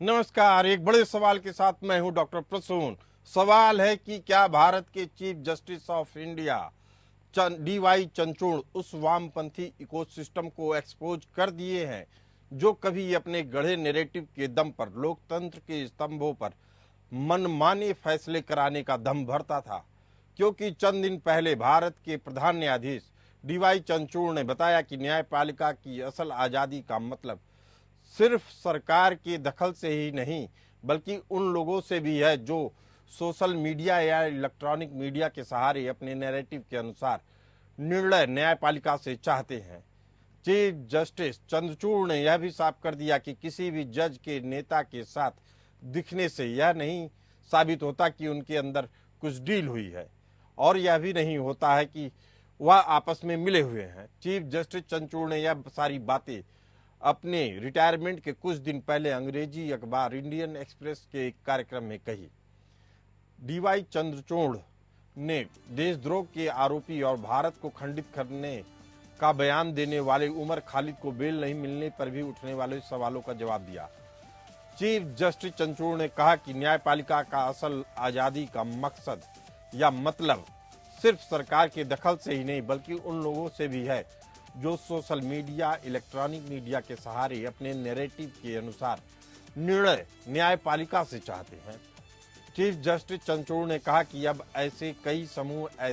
नमस्कार। एक बड़े सवाल के साथ मैं हूं डॉक्टर प्रसून। सवाल है कि क्या भारत के chief justice of India D Y Chandrachud उस वामपंथी इकोसिस्टम को एक्सपोज कर दिए हैं जो कभी अपने गढ़े नैरेटिव के दम पर लोकतंत्र के स्तंभों पर मनमाने फैसले कराने का दम भरता था। क्योंकि चंद दिन पहले भारत के प्रधान न्यायाधीश डीवाई चंद्रचूड़ ने बताया कि न्यायपालिका की असल आज़ादी का मतलब सिर्फ सरकार के दखल से ही नहीं बल्कि उन लोगों से भी है जो सोशल मीडिया या इलेक्ट्रॉनिक मीडिया के सहारे अपने नैरेटिव के अनुसार निर्णय न्यायपालिका से चाहते हैं। चीफ जस्टिस चंद्रचूड़ ने यह भी साफ कर दिया कि किसी भी जज के नेता के साथ दिखने से यह नहीं साबित होता कि उनके अंदर कुछ डील हुई है और यह भी नहीं होता है कि वह आपस में मिले हुए हैं। चीफ जस्टिस चंद्रचूड़ ने यह सारी बातें अपने रिटायरमेंट के कुछ दिन पहले अंग्रेजी अखबार इंडियन एक्सप्रेस के एक कार्यक्रम में कही। डीवाई चंद्रचूड़ ने देशद्रोह के आरोपी और भारत को खंडित करने का बयान देने वाले उमर खालिद को बेल नहीं मिलने पर भी उठने वाले सवालों का जवाब दिया। चीफ जस्टिस चंद्रचूड़ ने कहा कि न्यायपालिका का असल आज़ादी का मकसद या मतलब सिर्फ सरकार के दखल से ही नहीं बल्कि उन लोगों से भी है जो सोशल मीडिया इलेक्ट्रॉनिक मीडिया के सहारे अपने नैरेटिव के अनुसार निर्णय न्यायपालिका से चाहते हैं। चीफ जस्टिस चंद्रचूड़ ने कहा कि अब ऐसे कई समूह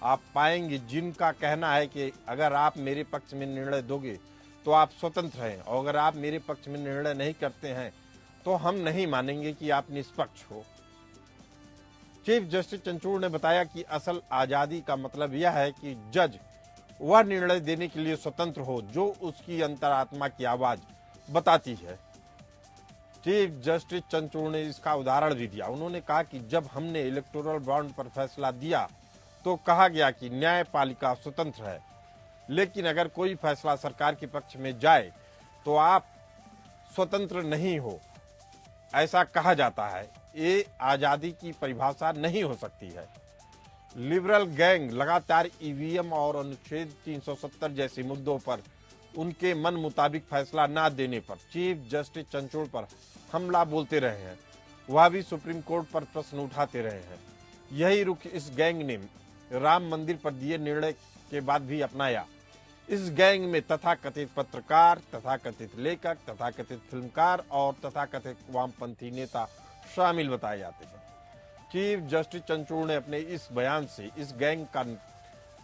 आप पाएंगे जिनका कहना है कि अगर आप मेरे पक्ष में निर्णय दोगे तो आप स्वतंत्र हैं और अगर आप मेरे पक्ष में निर्णय नहीं करते हैं तो हम नहीं मानेंगे कि आप निष्पक्ष हो। चीफ जस्टिस चंद्रचूड़ ने बताया कि असल आज़ादी का मतलब यह है कि जज वह निर्णय देने के लिए स्वतंत्र हो जो उसकी अंतरात्मा की आवाज बताती है। चीफ जस्टिस चंद्रचूड़ ने इसका उदाहरण भी दिया। उन्होंने कहा कि जब हमने इलेक्टोरल बॉन्ड पर फैसला दिया तो कहा गया कि न्यायपालिका स्वतंत्र है, लेकिन अगर कोई फैसला सरकार के पक्ष में जाए तो आप स्वतंत्र नहीं हो, ऐसा कहा जाता है। ये आज़ादी की परिभाषा नहीं हो सकती है। लिबरल गैंग लगातार ईवीएम और अनुच्छेद 370 जैसे मुद्दों पर उनके मन मुताबिक फैसला न देने पर चीफ जस्टिस चंद्रचूड़ पर हमला बोलते रहे हैं। वह भी सुप्रीम कोर्ट पर प्रश्न उठाते रहे हैं। यही रुख इस गैंग ने राम मंदिर पर दिए निर्णय के बाद भी अपनाया। इस गैंग में तथाकथित पत्रकार, तथाकथित लेखक, तथाकथित फिल्मकार और तथाकथित वामपंथी नेता शामिल बताए जाते हैं। चीफ जस्टिस चंद्रचूड़ ने अपने इस बयान से इस गैंग का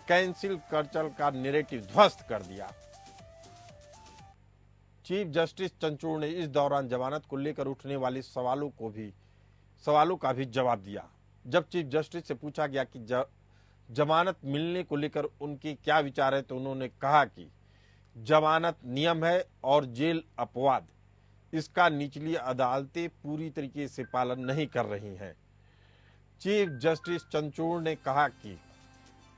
कैंसिल कल्चर का नैरेटिव ध्वस्त कर दिया। चीफ जस्टिस चंद्रचूड़ ने इस दौरान जमानत को लेकर उठने वाले सवालों का भी जवाब दिया। जब चीफ जस्टिस से पूछा गया कि जमानत मिलने को लेकर उनके क्या विचार है तो उन्होंने कहा कि जमानत नियम है और जेल अपवाद। इसका निचली अदालतें पूरी तरीके से पालन नहीं कर रही हैं। चीफ जस्टिस चंद्रचूड़ ने कहा कि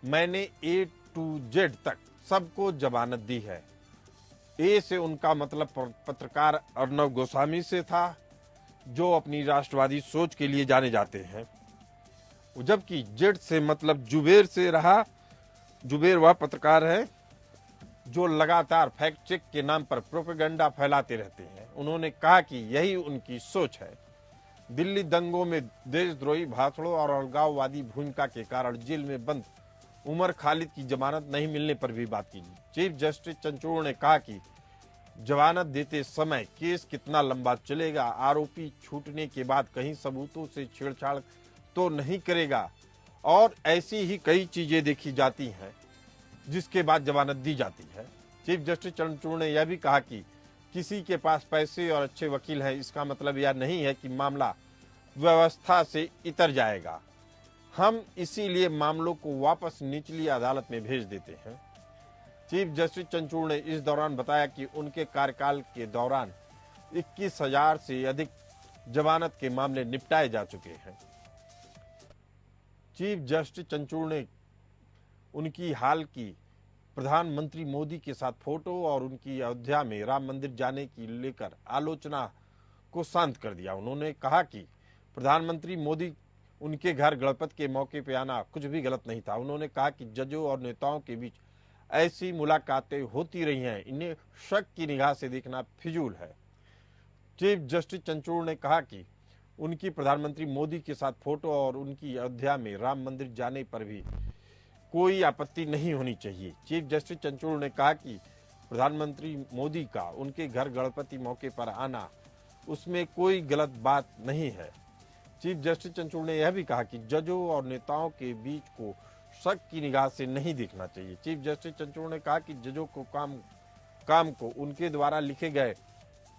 मैंने A to Z तक सबको जमानत दी है। ए से उनका मतलब पत्रकार अर्नब गोस्वामी से था जो अपनी राष्ट्रवादी सोच के लिए जाने जाते हैं, जबकि जेड से मतलब जुबेर से रहा। जुबेर वह पत्रकार है जो लगातार फैक्ट चेक के नाम पर प्रोपेगेंडा फैलाते रहते हैं। उन्होंने कहा कि यही उनकी सोच है। दिल्ली दंगों में देशद्रोही भाषणों और अलगाववादी भूमिका के कारण जेल में बंद उमर खालिद की जमानत नहीं मिलने पर भी बात की। चीफ जस्टिस चंद्रचूड़ ने कहा कि जमानत देते समय केस कितना लंबा चलेगा, आरोपी छूटने के बाद कहीं सबूतों से छेड़छाड़ तो नहीं करेगा और ऐसी ही कई चीजें देखी जाती हैं जिसके बाद जमानत दी जाती है। चीफ जस्टिस चंद्रचूड़ ने यह भी कहा कि किसी के पास पैसे और अच्छे वकील हैं इसका मतलब यह नहीं है कि मामला व्यवस्था से इतर जाएगा। हम इसीलिए मामलों को वापस निचली अदालत में भेज देते हैं। चीफ जस्टिस चंद्रचूड़ ने इस दौरान बताया कि उनके कार्यकाल के दौरान 21,000 से अधिक जमानत के मामले निपटाए जा चुके हैं। चीफ जस्टिस चंद्रचूड़ ने उनकी हाल की प्रधानमंत्री मोदी के साथ फोटो और उनकी अयोध्या में राम मंदिर जाने की लेकर आलोचना को शांत कर दिया। उन्होंने कहा कि प्रधानमंत्री मोदी उनके घर गणपति के मौके पर आना कुछ भी गलत नहीं था। उन्होंने कहा कि जजों और नेताओं के बीच ऐसी मुलाकातें होती रही हैं, इन्हें शक की निगाह से देखना फिजूल है। चीफ जस्टिस चंद्रचूड़ ने कहा कि उनकी प्रधानमंत्री मोदी के साथ फोटो और उनकी अयोध्या में राम मंदिर जाने पर भी कोई आपत्ति नहीं होनी चाहिए। चीफ जस्टिस चंद्रचूड़ ने कहा कि प्रधानमंत्री मोदी का उनके घर गणपति मौके पर आना, उसमें कोई गलत बात नहीं है। चीफ जस्टिस चंद्रचूड़ ने यह भी कहा कि जजों और नेताओं के बीच को शक की निगाह से नहीं देखना चाहिए। चीफ जस्टिस चंद्रचूड़ ने कहा कि जजों को काम को उनके द्वारा लिखे गए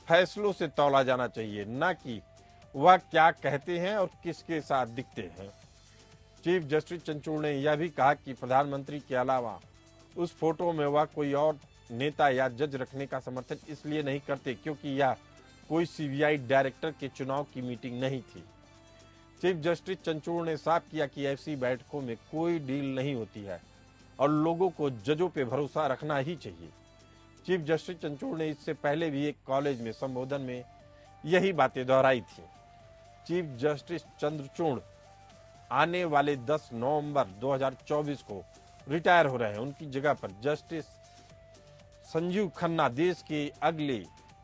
फैसलों से तौला जाना चाहिए, न कि वह क्या कहते हैं और किसके साथ दिखते हैं। चीफ जस्टिस चंद्रचूड़ ने यह भी कहा कि प्रधानमंत्री के अलावा उस फोटो में वह कोई और नेता या जज रखने का समर्थन इसलिए नहीं करते क्योंकि यह कोई सीबीआई डायरेक्टर के चुनाव की मीटिंग नहीं थी। चीफ जस्टिस चंद्रचूड़ ने साफ किया कि ऐसी बैठकों में कोई डील नहीं होती है और लोगों को जजों पे भरोसा रखना ही चाहिए। चीफ जस्टिस चंद्रचूड़ ने इससे पहले भी एक कॉलेज में संबोधन में यही बातें दोहराई थी। चीफ जस्टिस चंद्रचूड़ आने वाले 10 नवंबर 2024 को रिटायर हो रहे हैं। उनकी जगह पर जस्टिस संजीव खन्ना देश के अगले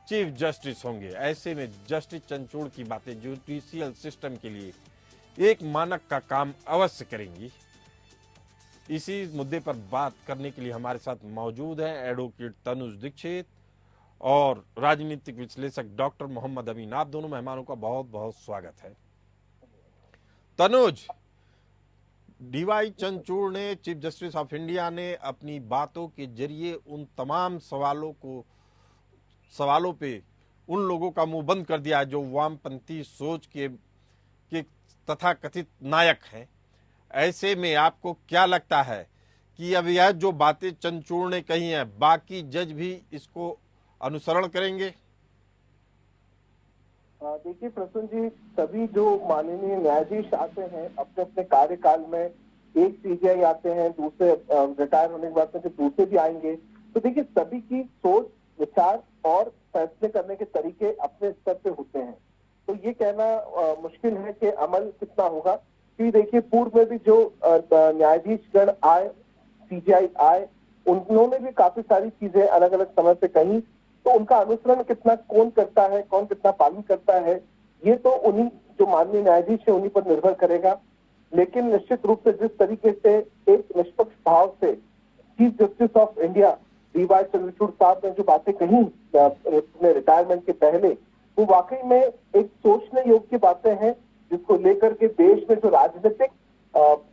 चीफ जस्टिस होंगे। ऐसे में जस्टिस चंद्रचूड़ की बातें जुडिशियल सिस्टम के लिए एक मानक का काम अवश्य करेंगी। इसी मुद्दे पर बात करने के लिए हमारे साथ मौजूद हैं एडवोकेट तनुज दीक्षित और राजनीतिक विश्लेषक डॉक्टर मोहम्मद अमीन। आप दोनों मेहमानों का बहुत बहुत स्वागत है। तनुज, डीवाई चंद्रचूड़ ने, चीफ जस्टिस ऑफ इंडिया ने अपनी बातों के जरिए उन तमाम सवालों पे उन लोगों का मुंह बंद कर दिया जो वामपंथी सोच के तथाकथित नायक हैं। ऐसे में आपको क्या लगता है कि अब यह जो बातें चंद्रचूड़ ने कही हैं, बाकी जज भी इसको अनुसरण करेंगे? देखिए प्रसून जी, सभी जो माननीय न्यायाधीश आते हैं अपने अपने कार्यकाल में, एक सीजीआई आते हैं, दूसरे रिटायर होने के बाद में दूसरे भी आएंगे, तो देखिए सभी की सोच, विचार और फैसले करने के तरीके अपने स्तर पे होते हैं। तो ये कहना मुश्किल है कि अमल कितना होगा, कि देखिए पूर्व में भी जो न्यायाधीश गण आए, सीजीआई आए, उन्होंने भी काफी सारी चीजें अलग अलग समय पे कही, तो उनका अनुसरण कितना कौन करता है, कौन कितना पालन करता है, ये तो उन्हीं जो माननीय न्यायाधीश है उन्हीं पर निर्भर करेगा। लेकिन निश्चित रूप से जिस तरीके से एक निष्पक्ष भाव से chief justice of India D Y Chandrachud साहब ने जो बातें कही अपने रिटायरमेंट के पहले, वो वाकई में एक सोचने योग्य की बातें हैं, जिसको लेकर के देश में जो राजनीतिक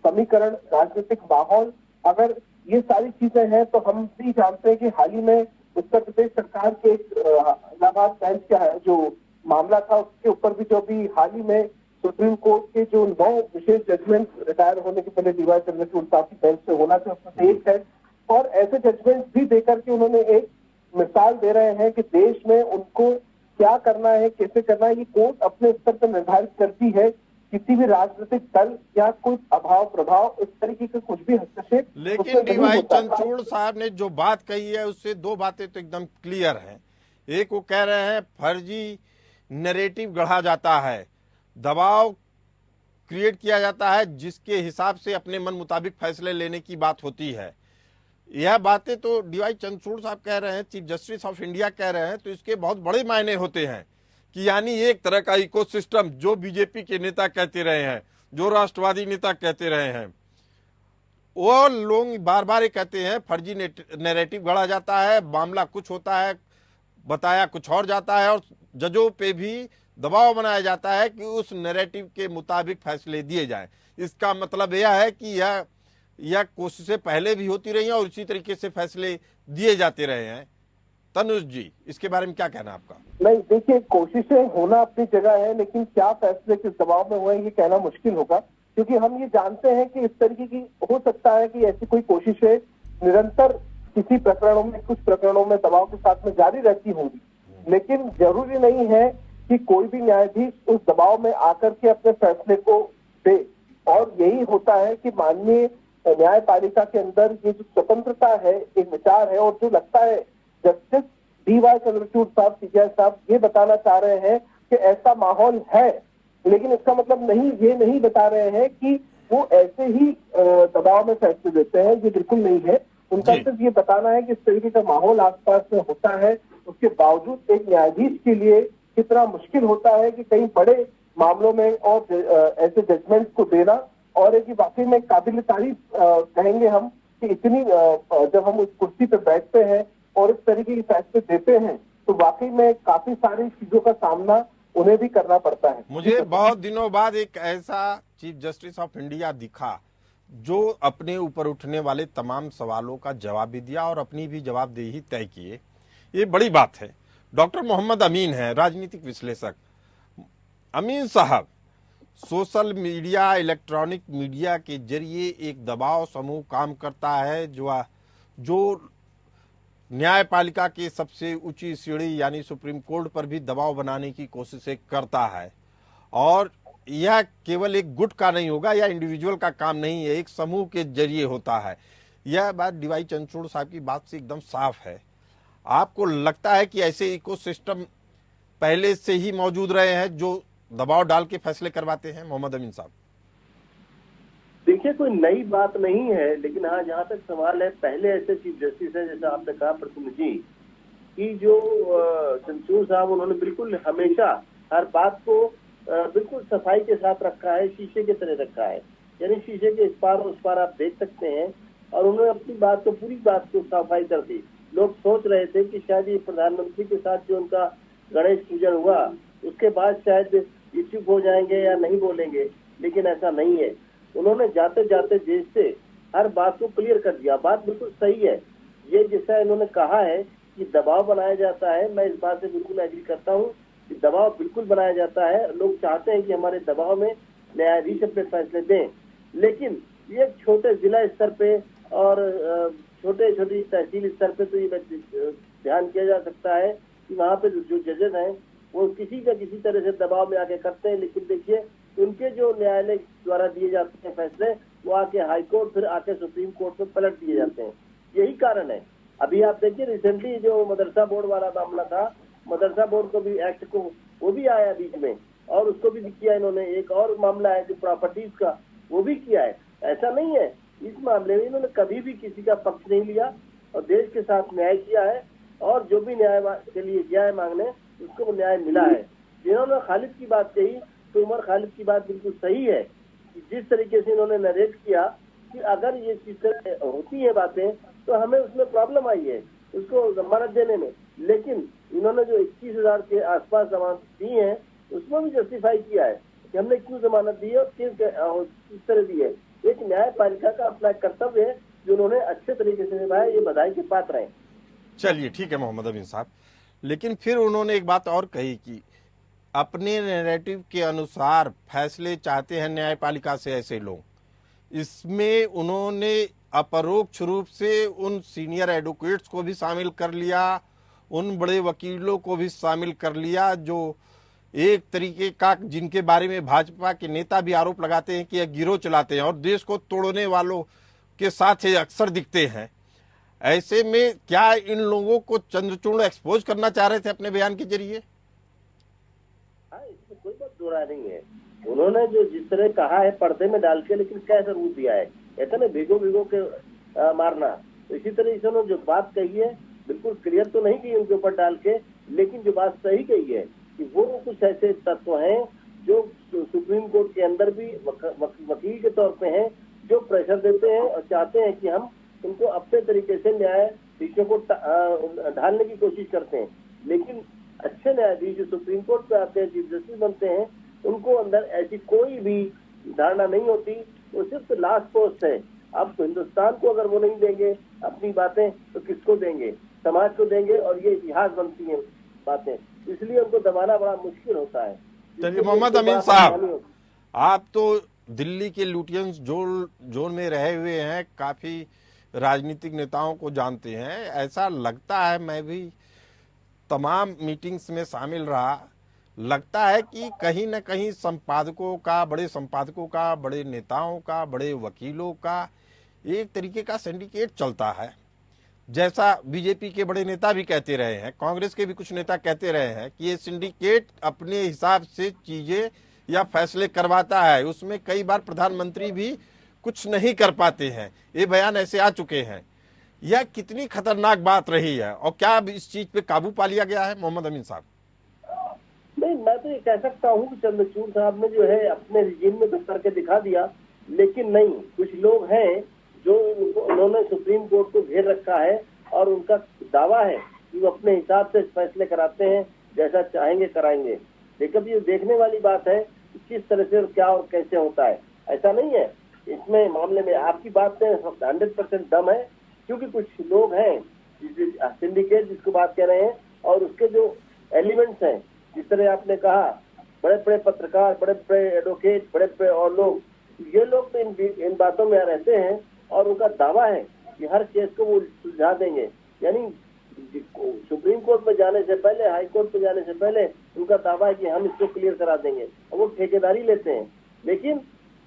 समीकरण, राजनीतिक माहौल, अगर ये सारी चीजें हैं तो हम भी जानते हैं कि हाल ही में उत्तर प्रदेश सरकार के इलाहाबाद बेंच का जो मामला था, उसके ऊपर भी जो भी हाल ही में सुप्रीम कोर्ट के जो 9 विशेष जजमेंट रिटायर होने के पहले डीवाई चंद्रचूड़ साहब की बेंच से होना था, उसमें से एक है। और ऐसे जजमेंट भी देकर के उन्होंने एक मिसाल दे रहे हैं कि देश में उनको क्या करना है, कैसे करना है, ये कोर्ट अपने स्तर पर निर्धारित करती है। किसी भी राजनीतिक दल या कोई अभाव प्रभाव इस तरीके का कुछ भी हस्तक्षेप। लेकिन डीवाई चंद्रचूड़ साहब ने जो बात कही है उससे दो बातें तो एकदम क्लियर हैं। एक, वो कह रहे हैं फर्जी नैरेटिव गढ़ा जाता है, दबाव क्रिएट किया जाता है, जिसके हिसाब से अपने मन मुताबिक फैसले लेने की बात होती है। यह बातें तो डीवाई चंद्रचूड़ साहब कह रहे हैं, चीफ जस्टिस ऑफ इंडिया कह रहे हैं, तो इसके बहुत बड़े मायने होते हैं कि यानी एक तरह का इकोसिस्टम जो बीजेपी के नेता कहते रहे हैं, जो राष्ट्रवादी नेता कहते रहे हैं, वो लोग बार बार ये कहते हैं फर्जी नैरेटिव गढ़ा जाता है, मामला कुछ होता है, बताया कुछ और जाता है, और जजों पे भी दबाव बनाया जाता है कि उस नैरेटिव के मुताबिक फैसले दिए जाएं। इसका मतलब यह है कि यह कोशिशें पहले भी होती रही हैं और इसी तरीके से फैसले दिए जाते रहे हैं। तनुज जी, इसके बारे में क्या कहना आपका? नहीं, देखिए कोशिशें होना अपनी जगह है, लेकिन क्या फैसले किस दबाव में हुए ये कहना मुश्किल होगा, क्योंकि हम ये जानते हैं कि इस तरीके की हो सकता है कि ऐसी कोई कोशिशें निरंतर किसी प्रकरणों में, कुछ प्रकरणों में दबाव के साथ में जारी रहती होंगी, लेकिन जरूरी नहीं है कि कोई भी न्यायाधीश उस दबाव में आकर के अपने फैसले को दे। और यही होता है कि माननीय न्यायपालिका के अंदर ये जो स्वतंत्रता है, एक विचार है, और जो लगता है जस्टिस डीवाई चंद्रचूड़ साहब, सीजीआई साहब ये बताना चाह रहे हैं कि ऐसा माहौल है, लेकिन इसका मतलब ये नहीं बता रहे हैं कि वो ऐसे ही दबाव में फैसले देते हैं, ये बिल्कुल नहीं है। उनका सिर्फ ये बताना है कि इस तरीके का माहौल आसपास में होता है, उसके बावजूद एक न्यायाधीश के लिए कितना मुश्किल होता है कि कई बड़े मामलों में और ऐसे जजमेंट्स को देना, और एक वाकई में काबिल तारीफ कहेंगे हम कि इतनी जब हम उस कुर्सी पर बैठते हैं और इस तरीके के फैसले देते हैं तो वाकई में काफी सारी चीजों का सामना उन्हें भी करना पड़ता है। मुझे बहुत दिनों बाद एक ऐसा चीफ जस्टिस ऑफ इंडिया दिखा जो अपने ऊपर उठने वाले तमाम सवालों का जवाब भी दिया और अपनी भी जवाबदेही तय किए। ये बड़ी बात है। डॉक्टर मोहम्मद अमीन है, राजनीतिक विश्लेषक। अमीन साहब, सोशल मीडिया, इलेक्ट्रॉनिक मीडिया के जरिए एक दबाव समूह काम करता है जो न्यायपालिका के सबसे ऊंची सीढ़ी यानी सुप्रीम कोर्ट पर भी दबाव बनाने की कोशिशें करता है। और यह केवल एक गुट का नहीं होगा या इंडिविजुअल का काम नहीं है, एक समूह के जरिए होता है। यह बात डीवाई चंद्रचूड़ साहब की बात से एकदम साफ है। आपको लगता है कि ऐसे इकोसिस्टम पहले से ही मौजूद रहे हैं जो दबाव डाल के फैसले करवाते हैं? मोहम्मद अमीन साहब, देखिए, कोई नई बात नहीं है, लेकिन हाँ, जहाँ तक सवाल है, पहले ऐसे चीफ जस्टिस है जैसा आपने कहा प्रसन्न जी कि जो चंद्रचूड़ साहब, उन्होंने बिल्कुल हमेशा हर बात को बिल्कुल सफाई के साथ रखा है, शीशे की तरह रखा है। यानी शीशे के इस पार उस पार आप देख सकते हैं, और उन्होंने अपनी बात को, पूरी बात को सफाई कर दी। लोग सोच रहे थे कि शायद ये प्रधानमंत्री के साथ जो उनका गणेश पूजन हुआ उसके बाद शायद ये चुप हो जाएंगे या नहीं बोलेंगे, लेकिन ऐसा नहीं है। उन्होंने जाते जाते देश से हर बात को क्लियर कर दिया। बात बिल्कुल सही है। ये जैसा इन्होंने कहा है कि दबाव बनाया जाता है, मैं इस बात से बिल्कुल एग्री करता हूँ कि दबाव बिल्कुल बनाया जाता है। लोग चाहते हैं कि हमारे दबाव में न्यायाधीश अपने फैसले दें, लेकिन ये छोटे जिला स्तर पे और छोटे छोटी तहसील स्तर पे तो ये ध्यान किया जा सकता है कि वहाँ पे जो जजेस हैं वो किसी न किसी तरह से दबाव में आके करते हैं। लेकिन देखिए, उनके जो न्यायालय द्वारा दिए जाते हैं फैसले, वो आके हाई कोर्ट, फिर आके सुप्रीम कोर्ट में पलट दिए जाते हैं। यही कारण है। अभी आप देखिए, रिसेंटली जो मदरसा बोर्ड वाला मामला था, मदरसा बोर्ड को भी एक्ट को वो भी आया बीच में, और उसको भी किया इन्होंने। एक और मामला है जो प्रॉपर्टीज का, वो भी किया है। ऐसा नहीं है, इस मामले में इन्होंने कभी भी किसी का पक्ष नहीं लिया और देश के साथ न्याय किया है, और जो भी न्याय के लिए गया है मांगने, उसको न्याय मिला है। जिन्होंने खालिद की बात कही, तो उमर खालिद की बात बिल्कुल सही है कि जिस तरीके से इन्होंने नरेट किया कि अगर ये चीजें होती है बातें, तो हमें उसमें प्रॉब्लम आई है उसको जमानत देने में। लेकिन इन्होंने जो 21,000 के आसपास जमानत दी है, उसमें भी जस्टिफाई किया है कि हमने क्यों जमानत दी है और किस तरह दी है। एक न्यायपालिका का अपना कर्तव्य है जो उन्होंने अच्छे तरीके से निभाया, ये बधाई के पात्र हैं। चलिए ठीक है मोहम्मद अमीन साहब, लेकिन फिर उन्होंने एक बात और कही कि अपने नैरेटिव के अनुसार फैसले चाहते हैं न्यायपालिका से ऐसे लोग। इसमें उन्होंने अपरोक्ष रूप से उन सीनियर एडवोकेट्स को भी शामिल कर लिया, उन बड़े वकीलों को भी शामिल कर लिया जो एक तरीके का, जिनके बारे में भाजपा के नेता भी आरोप लगाते हैं कि यह गिरोह चलाते हैं और देश को तोड़ने वालों के साथ ये अक्सर दिखते हैं। ऐसे में क्या इन लोगों को चंद्रचूड़ एक्सपोज करना चाह रहे थे अपने बयान के जरिए? हाँ, इसमें कोई बात दो राय नहीं है। उन्होंने जो जिस तरह कहा है पर्दे में डाल के, लेकिन कैसा रूप दिया है, ऐसा नहीं भिगो भिगो के मारना। तो इसी तरह से उन्होंने जो बात कही है बिल्कुल क्लियर तो नहीं की उनके ऊपर डाल के, लेकिन जो बात सही कही है कि वो कुछ ऐसे तत्व हैं जो सुप्रीम कोर्ट के अंदर भी वकील के तौर पे हैं, जो प्रेशर देते हैं और चाहते हैं कि हम उनको अपने तरीके से न्यायाधीशों को ढालने की कोशिश करते हैं। लेकिन अच्छे न्यायाधीश जो सुप्रीम कोर्ट पे आते हैं, चीफ जस्टिस बनते हैं, उनको अंदर ऐसी कोई भी धारणा नहीं होती। वो सिर्फ लास्ट पोस्ट है। अब हिंदुस्तान को अगर वो नहीं देंगे अपनी बातें, तो किसको देंगे? समाज को देंगे, और ये इतिहास बनती है बातें, इसलिए उनको दबाना बड़ा मुश्किल होता है। चलिए मोहम्मद अमीन साहब, आप तो दिल्ली के लुटियंस जोन में रहे हुए हैं, काफी राजनीतिक नेताओं को जानते हैं। ऐसा लगता है, मैं भी तमाम मीटिंग्स में शामिल रहा, लगता है कि कहीं न कहीं संपादकों का, बड़े संपादकों का, बड़े नेताओं का, बड़े वकीलों का एक तरीके का सिंडिकेट चलता है। जैसा बीजेपी के बड़े नेता भी कहते रहे हैं, कांग्रेस के भी कुछ नेता कहते रहे हैं कि ये सिंडिकेट अपने हिसाब से चीजें या फैसले करवाता है, उसमें कई बार प्रधानमंत्री भी कुछ नहीं कर पाते हैं। ये बयान ऐसे आ चुके हैं। यह कितनी खतरनाक बात रही है और क्या अब इस चीज पे काबू पा लिया गया है मोहम्मद अमीन साहब? नहीं, मैं तो ये कह सकता हूँ कि चंद्रचूड़ साहब ने जो है अपने रिजीम में तो करके दिखा दिया, लेकिन नहीं, कुछ लोग हैं जो उन्होंने सुप्रीम कोर्ट को घेर रखा है और उनका दावा है कि वो अपने हिसाब से फैसले कराते हैं, जैसा चाहेंगे कराएंगे। लेकिन ये देखने वाली बात है कि किस तरह से क्या और कैसे होता है। ऐसा नहीं है इसमें मामले में, आपकी बात में 100% दम है, क्योंकि कुछ लोग हैं सिंडिकेट जिसको बात कह रहे हैं, और उसके जो एलिमेंट्स हैं, जिस तरह आपने कहा बड़े बड़े पत्रकार, बड़े बड़े एडवोकेट, बड़े बड़े और लोग, ये लोग तो इन बातों में रहते हैं और उनका दावा है कि हर केस को वो सुलझा देंगे। यानी सुप्रीम कोर्ट में जाने से पहले, हाई कोर्ट में जाने से पहले उनका दावा है कि हम इसको क्लियर करा देंगे, और वो ठेकेदारी लेते हैं। लेकिन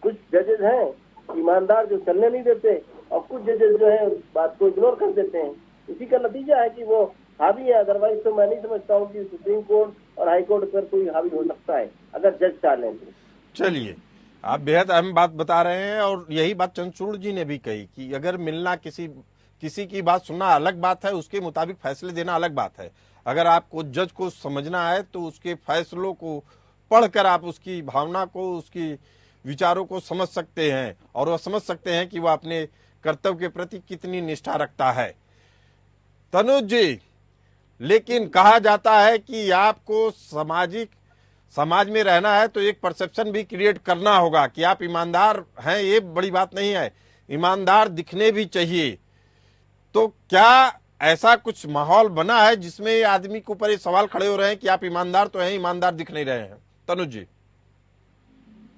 कुछ जजेस हैं ईमानदार जो चलने नहीं देते, और कुछ जजेस जो है बात को इग्नोर कर देते हैं। इसी का नतीजा है कि वो हावी है। अदरवाइज तो मैं नहीं समझता हूँ कि सुप्रीम कोर्ट और हाई कोर्ट पर कोई हावी हो सकता है अगर जज चाहें तो। चलिए, आप बेहद अहम बात बता रहे हैं, और यही बात चंद्रचूड़ जी ने भी कही कि अगर मिलना किसी की बात सुनना अलग बात है, उसके मुताबिक फैसले देना अलग बात है। अगर आपको जज को समझना है तो उसके फैसलों को पढ़कर आप उसकी भावना को, उसकी विचारों को समझ सकते हैं, और वह समझ सकते हैं कि वह अपने कर्तव्य के प्रति कितनी निष्ठा रखता है। तनुज जी, लेकिन कहा जाता है कि आपको समाज में रहना है तो एक परसेप्शन भी क्रिएट करना होगा कि आप ईमानदार हैं। ये बड़ी बात नहीं है, ईमानदार दिखने भी चाहिए। तो क्या ऐसा कुछ माहौल बना है जिसमें आदमी के ऊपर ये सवाल खड़े हो रहे हैं कि आप ईमानदार तो हैं, ईमानदार दिख नहीं रहे हैं? तनुज जी।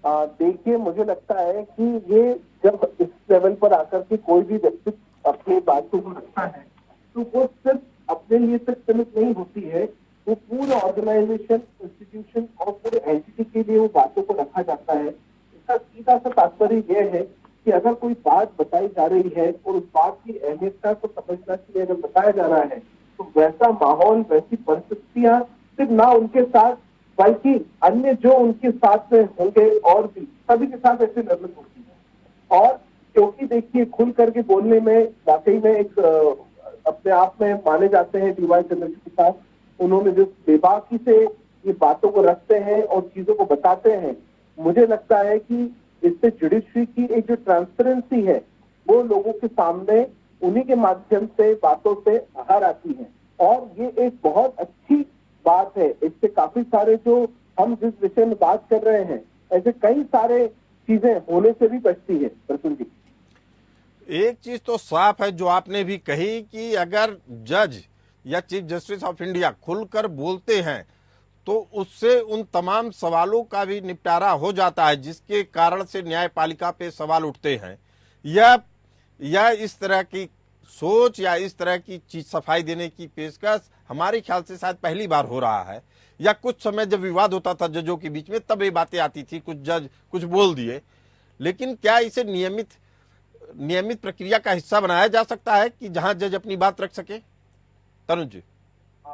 देखिए, मुझे लगता है कि ये जब इस लेवल पर आकर के कोई भी व्यक्ति अपनी बातों को रखता है तो वो सिर्फ अपने लिए तक सीमित नहीं होती है, वो पूरे ऑर्गेनाइजेशन, इंस्टीट्यूशन और पूरे एंटिटी के लिए वो बातों को रखा जाता है। इसका सीधा सा तात्पर्य यह है कि अगर कोई बात बताई जा रही है और उस बात की अहमियता को समझना के लिए अगर बताया जा रहा है, तो वैसा माहौल, वैसी परिस्थितियां सिर्फ ना उनके साथ बल्कि अन्य जो उनके साथ में होंगे और भी सभी के साथ ऐसी निर्मित होती है। और क्योंकि देखिए, खुल करके बोलने में वाकई में एक अपने आप में माने जाते हैं डीवाई चंद्रचूड़ साहब। उन्होंने जो बेबाकी से ये बातों को रखते हैं और चीजों को बताते हैं, मुझे लगता है कि इससे जुडिशरी की एक जो ट्रांसपेरेंसी है वो लोगों के सामने उन्हीं के माध्यम से बातों से बाहर आती है, और ये एक बहुत अच्छी बात है। इससे काफी सारे जो हम जिस विषय में बात कर रहे हैं, ऐसे कई सारे चीजें होने से भी बचती है। प्रसून जी, एक चीज तो साफ है जो आपने भी कही कि अगर जज या चीफ जस्टिस ऑफ इंडिया खुलकर बोलते हैं तो उससे उन तमाम सवालों का भी निपटारा हो जाता है जिसके कारण से न्यायपालिका पे सवाल उठते हैं। या इस तरह की सोच या इस तरह की चीज सफाई देने की पेशकश हमारे ख्याल से शायद पहली बार हो रहा है, या कुछ समय जब विवाद होता था जजों के बीच में तब ये बातें आती थी, कुछ जज कुछ बोल दिए। लेकिन क्या इसे नियमित प्रक्रिया का हिस्सा बनाया जा सकता है कि जहां जज अपनी बात रख सके? तनुज जी।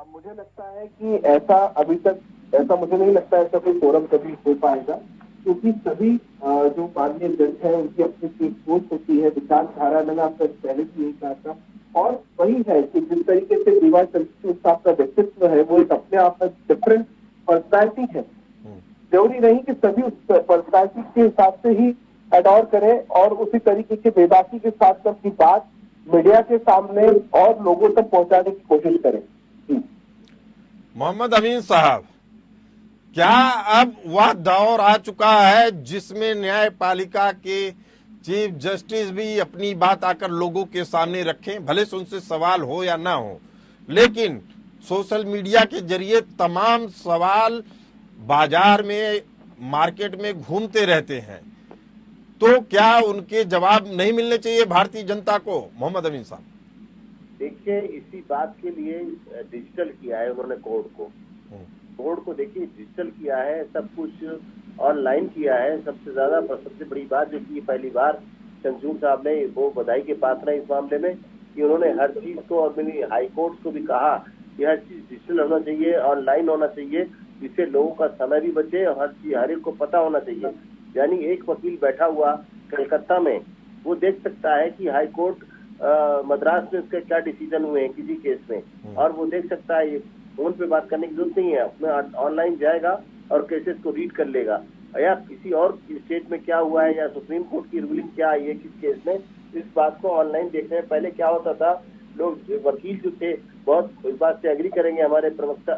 मुझे लगता है कि ऐसा अभी तक ऐसा मुझे नहीं लगता ऐसा कोई फोरम कभी हो पाएगा, क्योंकि सभी जो माननीय जज है उनकी अपनी एक सोच होती है, विचारधारा। मैंने आपका पहले भी यही कहा था, और वही है कि जिस तरीके से डीवाई चंद्रचूड़ साहब का व्यक्तित्व है वो एक अपने आप में डिफरेंट पर्सनैलिटी है। जरूरी नहीं कि सभी उस पर्सनैलिटी के हिसाब से ही एडॉर करें और उसी तरीके के बेबाकी के साथ अपनी बात मीडिया के सामने और लोगों तक पहुंचाने की कोशिश करें। मोहम्मद अमीन साहब, क्या अब वह दौर आ चुका है जिसमें न्यायपालिका के चीफ जस्टिस भी अपनी बात आकर लोगों के सामने रखें, भले से उनसे सवाल हो या ना हो, लेकिन सोशल मीडिया के जरिए तमाम सवाल बाजार में, मार्केट में घूमते रहते हैं, तो क्या उनके जवाब नहीं मिलने चाहिए भारतीय जनता को? मोहम्मद अमीन साहब, देखिए, इसी बात के लिए डिजिटल किया है उन्होंने कोर्ट को देखिए डिजिटल किया है, सब कुछ ऑनलाइन किया है। सबसे ज्यादा सबसे बड़ी बात जो की पहली बार चंद्रचूड़ साहब ने, वो बधाई के पात्र है इस मामले में कि उन्होंने हर चीज को, और मैंने हाई कोर्ट को भी कहा कि हर चीज डिजिटल होना चाहिए, ऑनलाइन होना चाहिए, जिससे लोगों का समय भी बचे और हर एक को पता होना चाहिए। यानी एक वकील बैठा हुआ कलकत्ता में, वो देख सकता है कि हाई कोर्ट मद्रास में उसके क्या डिसीजन हुए हैं किसी केस में, और वो देख सकता है फोन पे बात करने की जरूरत नहीं है, अपने ऑनलाइन जाएगा और केसेस को रीड कर लेगा, या किसी और स्टेट में क्या हुआ है या सुप्रीम कोर्ट की रूलिंग क्या आई है किस केस में, इस बात को ऑनलाइन देखने में पहले क्या होता था, लोग वकील जो थे बहुत इस बात से एग्री करेंगे हमारे प्रवक्ता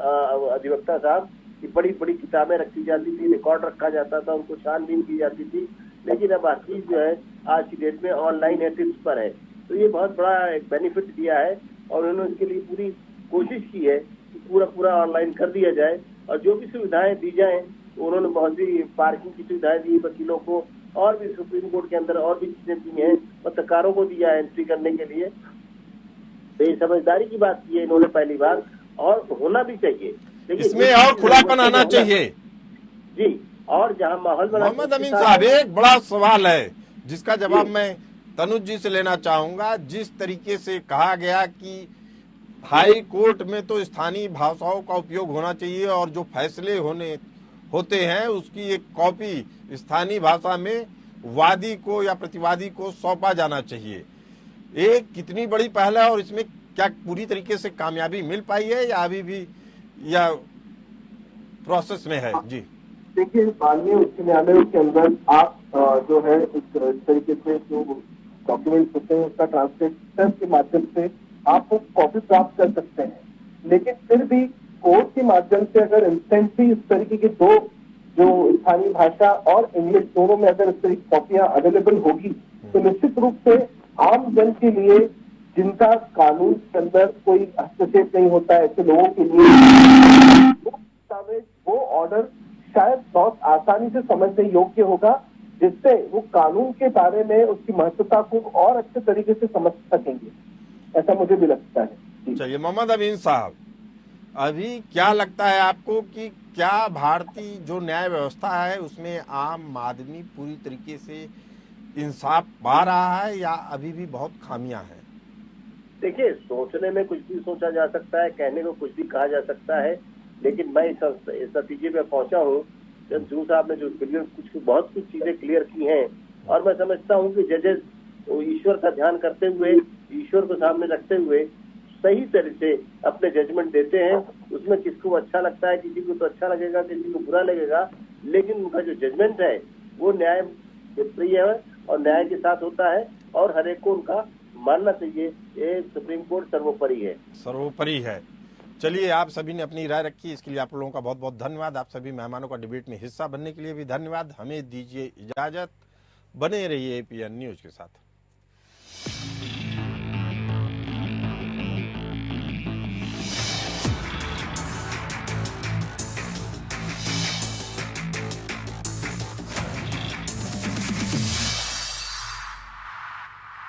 अधिवक्ता साहब कि बड़ी बड़ी किताबें रखी जाती थी, रिकॉर्ड रखा जाता था, उनको छानबीन की जाती थी, लेकिन अब हर चीज जो है आज की डेट में ऑनलाइन है, टिप्स पर है। तो ये बहुत बड़ा एक बेनिफिट दिया है और उन्होंने इसके लिए पूरी कोशिश की है कि पूरा ऑनलाइन कर दिया जाए और जो भी सुविधाएं दी जाए, उन्होंने बहुत सी पार्किंग की सुविधाएं दी वकीलों को, और भी सुप्रीम कोर्ट के अंदर और भी चीजें दी हैं, पत्रकारों को दिया है एंट्री करने के लिए। तो ये समझदारी की बात की है इन्होंने पहली बार, और होना भी चाहिए, लेकिन इसमें और खुलापन आना चाहिए जी। और जहां माहौल बना, मोहम्मद अमीन साहब, एक बड़ा सवाल है जिसका जवाब मैं तनुज जी से लेना चाहूंगा। जिस तरीके से कहा गया कि हाई कोर्ट में तो स्थानीय भाषाओं का उपयोग होना चाहिए और जो फैसले होते हैं उसकी एक कॉपी स्थानीय भाषा में वादी को या प्रतिवादी को सौंपा जाना चाहिए, एक कितनी बड़ी पहल है और इसमें क्या पूरी तरीके से कामयाबी मिल पाई है या अभी भी या प्रोसेस में है? जी देखिए, माननीय उच्च न्यायालय के अंदर आप जो है इस तरीके से जो डॉक्यूमेंट होते हैं उसका ट्रांसलेटर के माध्यम से आप वो कॉपी प्राप्त कर सकते हैं, लेकिन फिर भी कोर्ट के माध्यम से अगर इंस्टेंटली इस तरीके की दो जो स्थानीय भाषा और इंग्लिश दोनों में अगर इस तरह की कॉपियां अवेलेबल होगी तो निश्चित रूप से आम जन के लिए, जिनका कानून के अंदर कोई हस्तक्षेप नहीं होता है, ऐसे लोगों के लिए वो ऑर्डर शायद बहुत आसानी से समझने योग्य होगा, जिससे वो कानून के बारे में उसकी महत्वता को और अच्छे तरीके से समझ सकेंगे, ऐसा मुझे भी लगता है। चलिए मोहम्मद अमीन साहब, अभी क्या लगता है आपको कि क्या भारतीय जो न्याय व्यवस्था है उसमें आम आदमी पूरी तरीके से इंसाफ पा रहा है या अभी भी बहुत खामियां हैं? देखिए, सोचने में कुछ भी सोचा जा सकता है, कहने को कुछ भी कहा जा सकता है, लेकिन मैं इस नतीजे पे पहुंचा हूँ। चंद्रचूड़ साहब ने जो बहुत कुछ चीजें क्लियर की हैं, और मैं समझता हूँ कि जजेस ईश्वर का ध्यान करते हुए, ईश्वर को सामने रखते हुए सही तरह से अपने जजमेंट देते हैं। उसमें किसको अच्छा लगता है, किसी को तो अच्छा लगेगा, किसी को बुरा लगेगा, लेकिन उनका जो जजमेंट है वो न्याय प्रिय है और न्याय के साथ होता है और हर एक को उनका मानना चाहिए। ये सुप्रीम कोर्ट सर्वोपरि है, सर्वोपरि है। चलिए, आप सभी ने अपनी राय रखी, इसके लिए आप लोगों का बहुत बहुत धन्यवाद। आप सभी मेहमानों का डिबेट में हिस्सा बनने के लिए भी धन्यवाद। हमें दीजिए इजाजत, बने रहिए एपीएन न्यूज के साथ।